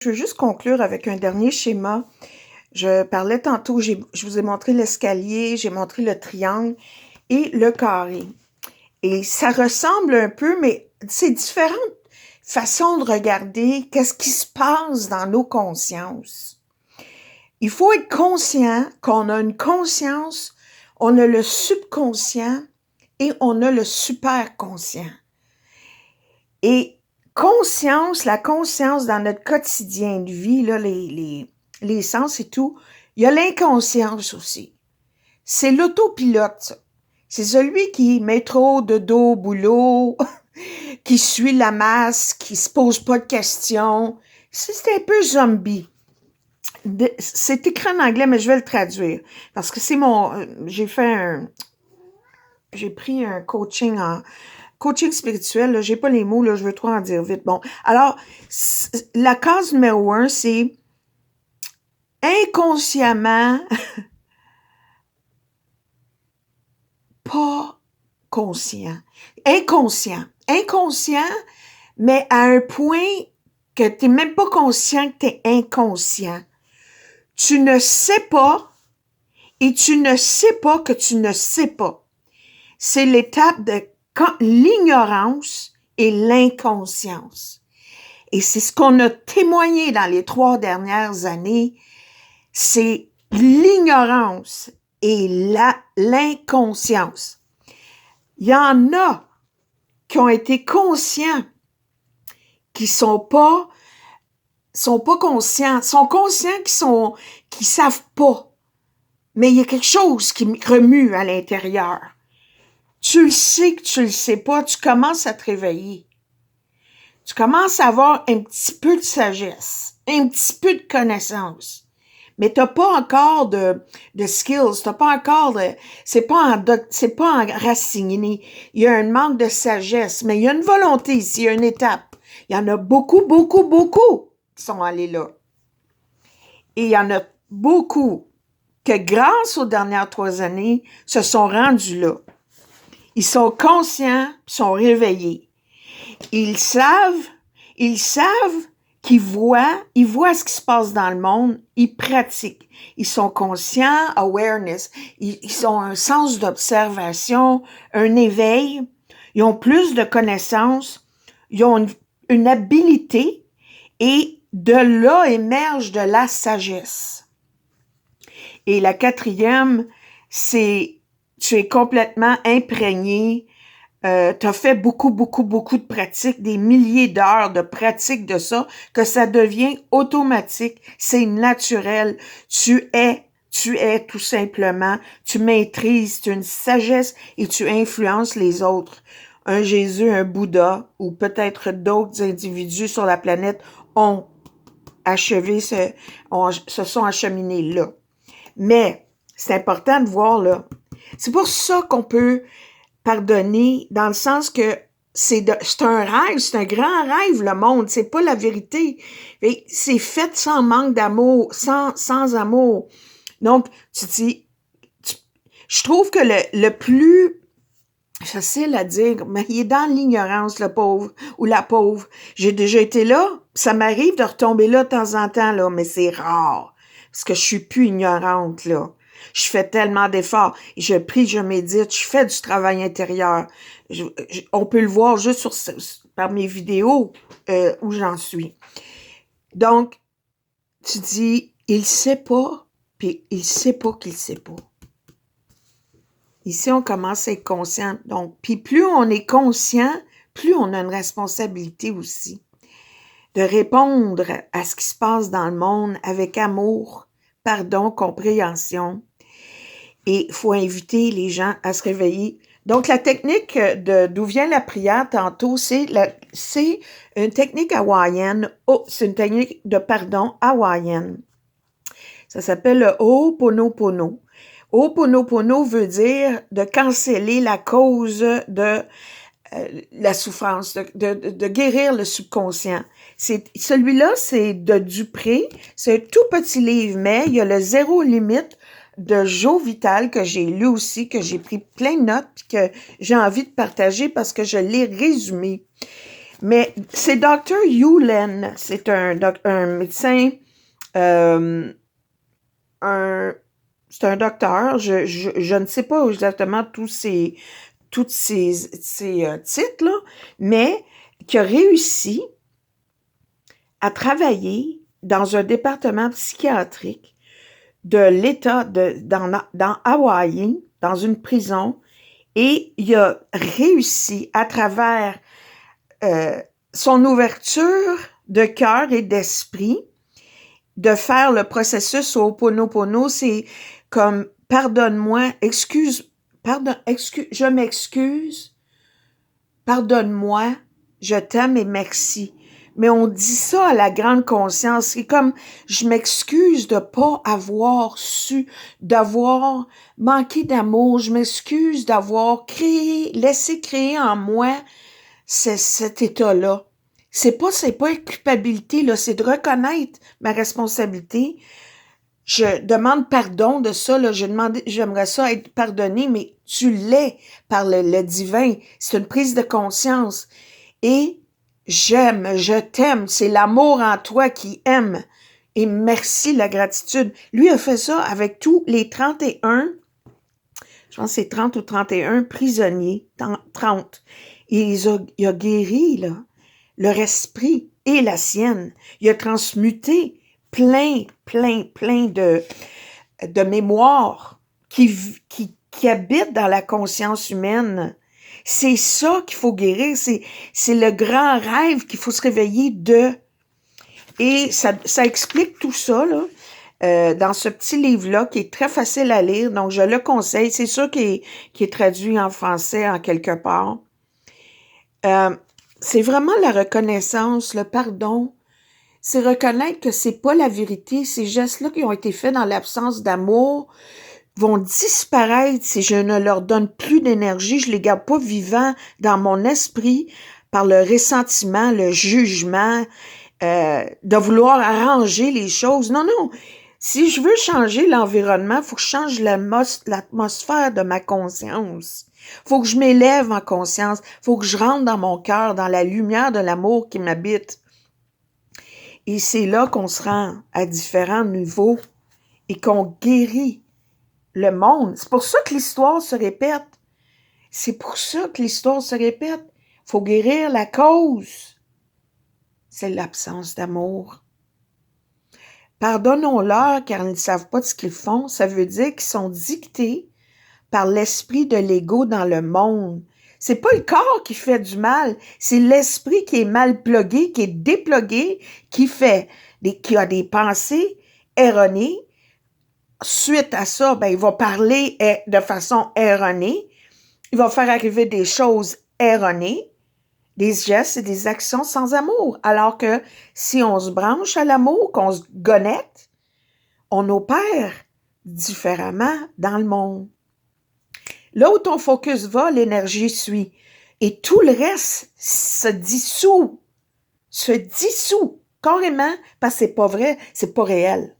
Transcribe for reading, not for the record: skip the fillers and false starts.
Je veux juste conclure avec un dernier schéma. Je parlais tantôt, je vous ai montré l'escalier, j'ai montré le triangle et le carré. Et ça ressemble un peu, mais c'est différentes façons de regarder qu'est-ce qui se passe dans nos consciences. Il faut être conscient qu'on a une conscience, on a le subconscient et on a le superconscient. Et la conscience dans notre quotidien de vie, là, les sens et tout, il y a l'inconscience aussi. C'est l'autopilote, ça. C'est celui qui met trop de dos au boulot, qui suit la masse, qui se pose pas de questions. C'est un peu zombie. C'est écrit en anglais, mais je vais le traduire. Parce que j'ai pris un coaching spirituel, là, j'ai pas les mots, là, je veux trop en dire vite. Bon, alors, la case numéro 1, c'est inconsciemment pas conscient. Inconscient, mais à un point que t'es même pas conscient que t'es inconscient. Tu ne sais pas et tu ne sais pas que tu ne sais pas. C'est l'étape de l'ignorance et l'inconscience. Et c'est ce qu'on a témoigné dans les 3 dernières années, c'est l'ignorance et l'inconscience. Il y en a qui ont été conscients, qui sont pas conscients, sont conscients qui savent pas. Mais il y a quelque chose qui remue à l'intérieur. Tu le sais que tu le sais pas, tu commences à te réveiller. Tu commences à avoir un petit peu de sagesse, un petit peu de connaissance. Mais t'as pas encore de skills, t'as pas encore c'est pas enraciné. Il y a un manque de sagesse, mais il y a une volonté ici, il y a une étape. Il y en a beaucoup, beaucoup, beaucoup qui sont allés là. Et il y en a beaucoup que grâce aux dernières 3 années, se sont rendus là. Ils sont conscients, sont réveillés. Ils savent qu'ils voient ce qui se passe dans le monde, ils pratiquent. Ils sont conscients, awareness, ils ont un sens d'observation, un éveil, ils ont plus de connaissances, ils ont une habilité et de là émerge de la sagesse. Et la 4e, c'est tu es complètement imprégné. Tu as fait beaucoup, beaucoup, beaucoup de pratiques, des milliers d'heures de pratique de ça, que ça devient automatique, c'est naturel. Tu es tout simplement, tu maîtrises, tu as une sagesse et tu influences les autres. Un Jésus, un Bouddha ou peut-être d'autres individus sur la planète se sont acheminés là. Mais c'est important de voir là. C'est pour ça qu'on peut pardonner, dans le sens que c'est un rêve, c'est un grand rêve, le monde, c'est pas la vérité. Et c'est fait sans manque d'amour, sans amour. Donc, tu dis, je trouve que le plus facile à dire, mais il est dans l'ignorance, le pauvre ou la pauvre. J'ai déjà été là, ça m'arrive de retomber là de temps en temps, là, mais c'est rare, parce que je suis plus ignorante, là. Je fais tellement d'efforts. Je prie, je médite, je fais du travail intérieur. On peut le voir juste par mes vidéos où j'en suis. Donc, tu dis, il sait pas, puis il sait pas qu'il sait pas. Ici, on commence à être conscient. Donc, puis plus on est conscient, plus on a une responsabilité aussi de répondre à ce qui se passe dans le monde avec amour, pardon, compréhension. Et il faut inviter les gens à se réveiller. Donc, la technique d'où vient la prière tantôt, c'est une technique hawaïenne. C'est une technique de pardon hawaïenne. Ça s'appelle le Ho'oponopono. Ho'oponopono veut dire de canceller la cause de la souffrance, de guérir le subconscient. Celui-là, c'est de Dupré. C'est un tout petit livre, mais il y a le zéro limite de Joe Vital que j'ai lu aussi, que j'ai pris plein de notes, puis que j'ai envie de partager parce que je l'ai résumé. Mais c'est Dr. Yulen, c'est un médecin, c'est un docteur, je ne sais pas exactement tous ces titres, là, mais qui a réussi à travailler dans un département psychiatrique de l'État dans Hawaï, dans une prison, et il a réussi à travers son ouverture de cœur et d'esprit de faire le processus au Ho'oponopono. C'est comme pardonne-moi, je m'excuse, pardonne-moi, je t'aime et merci. Mais on dit ça à la grande conscience. C'est comme, je m'excuse de pas avoir su, d'avoir manqué d'amour. Je m'excuse d'avoir laissé créer en moi cet état-là. C'est pas une culpabilité, là, c'est de reconnaître ma responsabilité. Je demande pardon de ça, là, j'aimerais ça être pardonné, mais tu l'es par le divin. C'est une prise de conscience. Et je t'aime, c'est l'amour en toi qui aime. Et merci, la gratitude. Lui a fait ça avec tous les 31, je pense que c'est 30 ou 31 prisonniers, 30. Et il a guéri, là, leur esprit et la sienne. Il a transmuté plein de mémoires qui habitent dans la conscience humaine. C'est ça qu'il faut guérir, c'est le grand rêve qu'il faut se réveiller de. Et ça explique tout ça, là, dans ce petit livre-là, qui est très facile à lire, donc je le conseille. C'est sûr qu'il est traduit en français en quelque part. C'est vraiment la reconnaissance, le pardon. C'est reconnaître que c'est pas la vérité. Ces gestes-là qui ont été faits dans l'absence d'amour vont disparaître si je ne leur donne plus d'énergie. Je les garde pas vivants dans mon esprit par le ressentiment, le jugement, de vouloir arranger les choses. Non. Si je veux changer l'environnement, il faut que je change l'atmosphère de ma conscience. Faut que je m'élève en conscience. Faut que je rentre dans mon cœur, dans la lumière de l'amour qui m'habite. Et c'est là qu'on se rend à différents niveaux et qu'on guérit le monde. C'est pour ça que l'histoire se répète. Faut guérir la cause. C'est l'absence d'amour. Pardonnons-leur car ils ne savent pas ce qu'ils font. Ça veut dire qu'ils sont dictés par l'esprit de l'ego dans le monde. C'est pas le corps qui fait du mal, c'est l'esprit qui est mal plugué, qui est déplugué, qui a des pensées erronées. Suite à ça, il va parler de façon erronée. Il va faire arriver des choses erronées, des gestes et des actions sans amour. Alors que si on se branche à l'amour, qu'on se connecte, on opère différemment dans le monde. Là où ton focus va, l'énergie suit. Et tout le reste se dissout carrément, parce que c'est pas vrai, c'est pas réel.